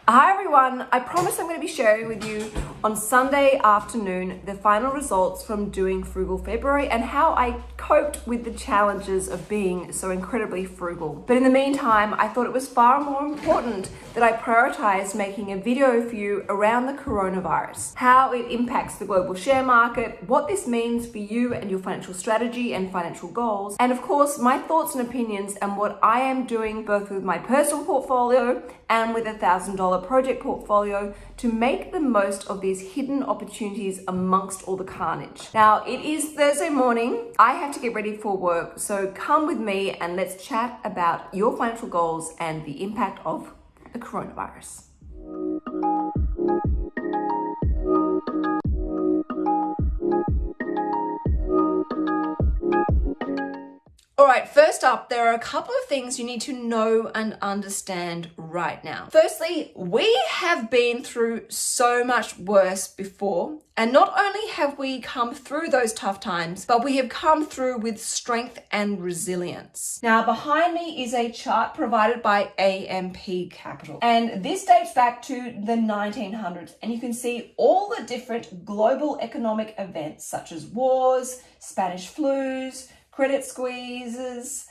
Hi everyone, I promise I'm going to be sharing with you on Sunday afternoon the final results from doing Frugal February and how I coped with the challenges of being so incredibly frugal. But in the meantime, I thought it was far more important that I prioritize making a video for you around the coronavirus, how it impacts the global share market, what this means for you and your financial strategy and financial goals, and of course my thoughts and opinions and what I am doing both with my personal portfolio and with $1,000 project portfolio to make the most of these hidden opportunities amongst all the carnage. Now, it is Thursday morning. I have to get ready for work, so come with me and let's chat about your financial goals and the impact of the coronavirus. All right, first up, there are a couple of things you need to know and understand right now. Firstly, we have been through so much worse before, and not only have we come through those tough times, but we have come through with strength and resilience. Now, behind me is a chart provided by AMP Capital, and this dates back to the 1900s, and you can see all the different global economic events such as wars, Spanish flus, credit squeezes,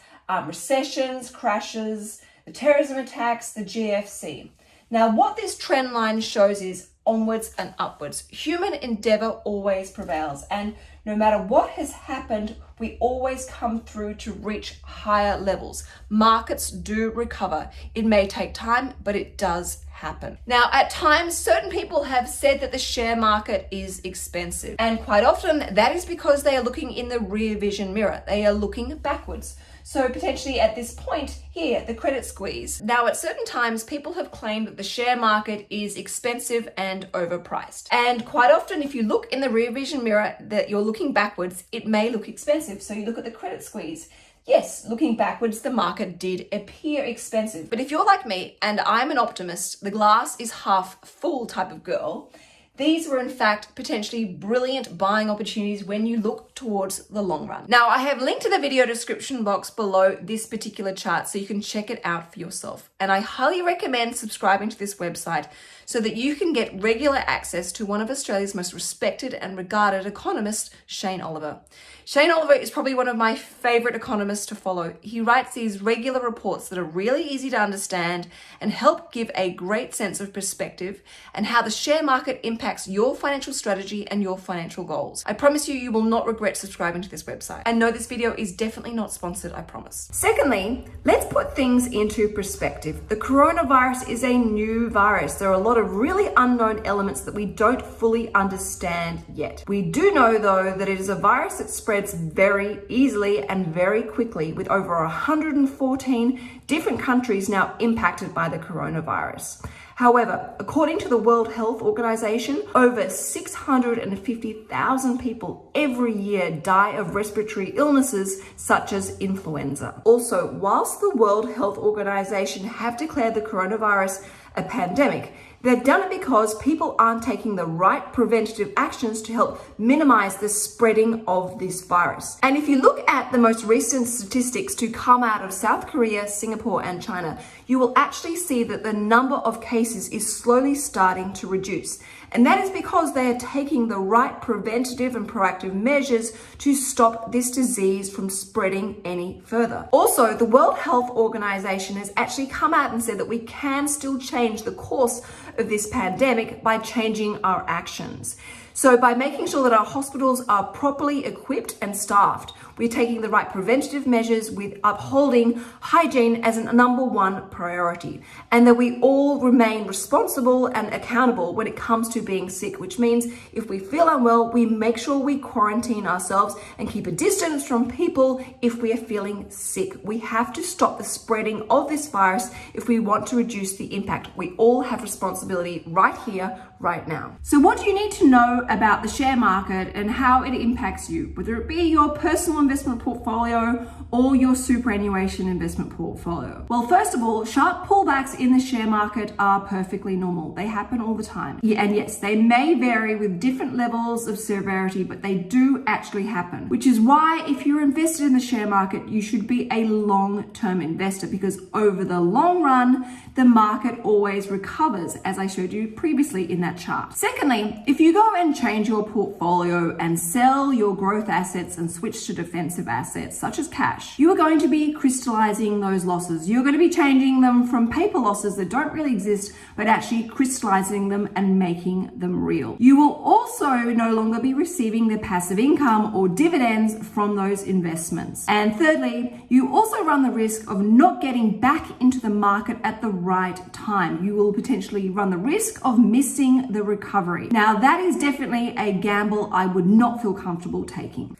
recessions, crashes, the terrorism attacks, the GFC. Now, what this trend line shows is onwards and upwards. Human endeavor always prevails, and no matter what has happened, we always come through to reach higher levels. Markets do recover. It may take time, but it does happen. Now, at times, certain people have said that the share market is expensive, and quite often that is because they are looking in the rear vision mirror. They are looking backwards. So potentially at this point here, the credit squeeze. Now, at certain times, people have claimed that the share market is expensive and overpriced. And quite often, if you look in the rear vision mirror that you're looking backwards, it may look expensive. So you look at the credit squeeze. Yes, looking backwards, the market did appear expensive. But if you're like me, and I'm an optimist, the glass is half full type of girl, these were in fact potentially brilliant buying opportunities when you look towards the long run. Now, I have linked to the video description box below this particular chart so you can check it out for yourself. And I highly recommend subscribing to this website so that you can get regular access to one of Australia's most respected and regarded economists, Shane Oliver. Shane Oliver is probably one of my favorite economists to follow. He writes these regular reports that are really easy to understand and help give a great sense of perspective and how the share market impacts your financial strategy and your financial goals. I promise you, you will not regret subscribing to this website. And no, this video is definitely not sponsored, I promise. Secondly, let's put things into perspective. The coronavirus is a new virus. There are a lot of really unknown elements that we don't fully understand yet. We do know, though, that it is a virus that spreads very easily and very quickly, with over 114 different countries now impacted by the coronavirus. However, according to the World Health Organization, over 650,000 people every year die of respiratory illnesses such as influenza. Also, whilst the World Health Organization have declared the coronavirus a pandemic, they've done it because people aren't taking the right preventative actions to help minimize the spreading of this virus. And if you look at the most recent statistics to come out of South Korea, Singapore, and China, you will actually see that the number of cases is slowly starting to reduce. And that is because they are taking the right preventative and proactive measures to stop this disease from spreading any further. Also, the World Health Organization has actually come out and said that we can still change the course of this pandemic by changing our actions. So by making sure that our hospitals are properly equipped and staffed, we're taking the right preventative measures with upholding hygiene as a number one priority, and that we all remain responsible and accountable when it comes to being sick, which means if we feel unwell, we make sure we quarantine ourselves and keep a distance from people if we are feeling sick. We have to stop the spreading of this virus if we want to reduce the impact. We all have responsibility right here, right now. So what do you need to know know about the share market and how it impacts you, whether it be your personal investment portfolio or your superannuation investment portfolio? Well, first of all, sharp pullbacks in the share market are perfectly normal. They happen all the time. And yes, they may vary with different levels of severity, but they do actually happen, which is why if you're invested in the share market, you should be a long-term investor, because over the long run, the market always recovers, as I showed you previously in that chart. Secondly, if you go and change your portfolio and sell your growth assets and switch to defensive assets, such as cash, you are going to be crystallizing those losses. You're going to be changing them from paper losses that don't really exist, but actually crystallizing them and making them real. You will also no longer be receiving the passive income or dividends from those investments. And thirdly, you also run the risk of not getting back into the market at the right time. You will potentially run the risk of missing the recovery. Now, that is definitely a gamble I would not feel comfortable taking.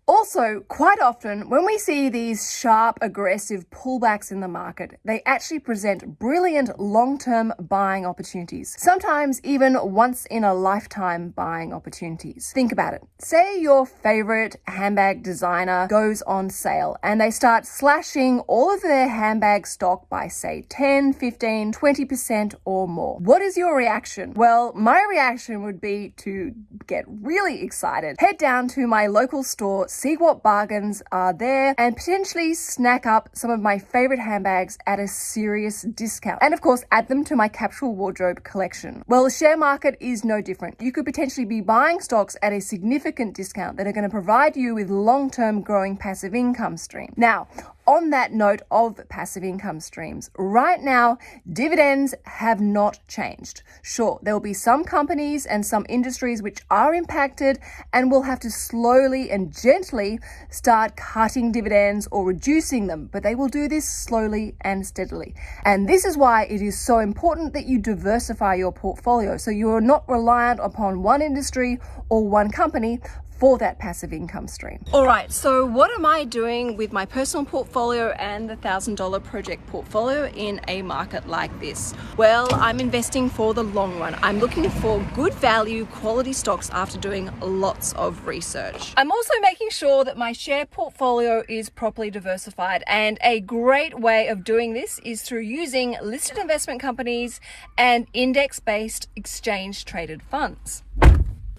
Also, quite often when we see these sharp, aggressive pullbacks in the market, they actually present brilliant long-term buying opportunities, sometimes even once-in-a-lifetime buying opportunities. Think about it. Say your favorite handbag designer goes on sale and they start slashing all of their handbag stock by, say, 10, 15, 20% or more. What is your reaction? Well, my reaction would be to get really excited, head down to my local store, see what bargains are there, and potentially snack up some of my favorite handbags at a serious discount. And of course, add them to my capsule wardrobe collection. Well, the share market is no different. You could potentially be buying stocks at a significant discount that are going to provide you with long-term growing passive income stream. Now, on that note of passive income streams, right now, dividends have not changed. Sure, there will be some companies and some industries which are impacted and will have to slowly and gently start cutting dividends or reducing them, but they will do this slowly and steadily. And this is why it is so important that you diversify your portfolio so you are not reliant upon one industry or one company for that passive income stream. All right, so what am I doing with my personal portfolio and the $1,000 project portfolio in a market like this? Well, I'm investing for the long run. I'm looking for good value, quality stocks after doing lots of research. I'm also making sure that my share portfolio is properly diversified, and a great way of doing this is through using listed investment companies and index-based exchange-traded funds.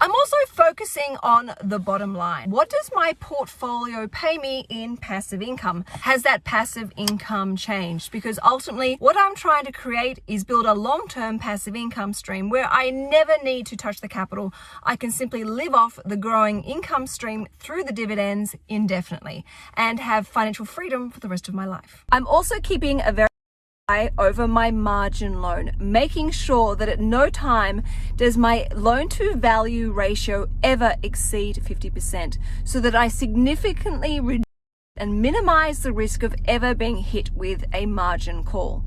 I'm also focusing on the bottom line. What does my portfolio pay me in passive income? Has that passive income changed? Because ultimately, what I'm trying to create is build a long-term passive income stream where I never need to touch the capital. I can simply live off the growing income stream through the dividends indefinitely and have financial freedom for the rest of my life. I'm also keeping a very over my margin loan, making sure that at no time does my loan to value ratio ever exceed 50%, so that I significantly reduce and minimize the risk of ever being hit with a margin call.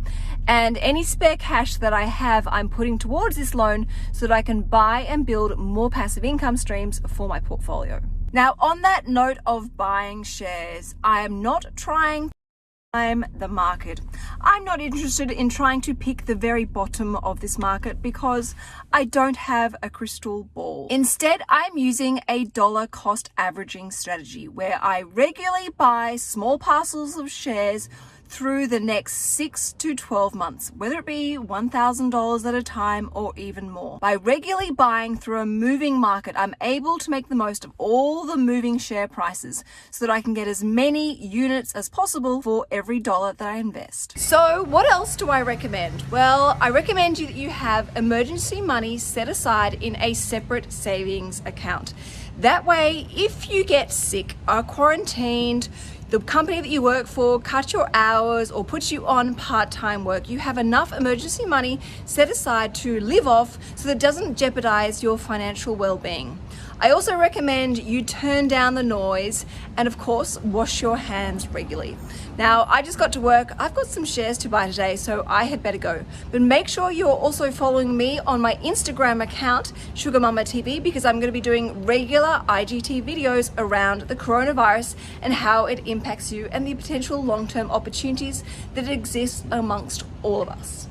And any spare cash that I have, I'm putting towards this loan so that I can buy and build more passive income streams for my portfolio. Now, on that note of buying shares, I am not trying the market. I'm not interested in trying to pick the very bottom of this market because I don't have a crystal ball. Instead, I'm using a dollar cost averaging strategy where I regularly buy small parcels of shares through the next 6 to 12 months, whether it be $1,000 at a time or even more. By regularly buying through a moving market, I'm able to make the most of all the moving share prices so that I can get as many units as possible for every dollar that I invest. So what else do I recommend? Well, I recommend that you have emergency money set aside in a separate savings account. That way, if you get sick, are quarantined, the company that you work for cut your hours or puts you on part-time work, you have enough emergency money set aside to live off so that it doesn't jeopardize your financial well-being. I also recommend you turn down the noise and of course wash your hands regularly. Now, I just got to work. I've got some shares to buy today, so I had better go. But make sure you're also following me on my Instagram account, Sugar Mama TV, because I'm going to be doing regular IGT videos around the coronavirus and how it impacts you and the potential long-term opportunities that exist amongst all of us.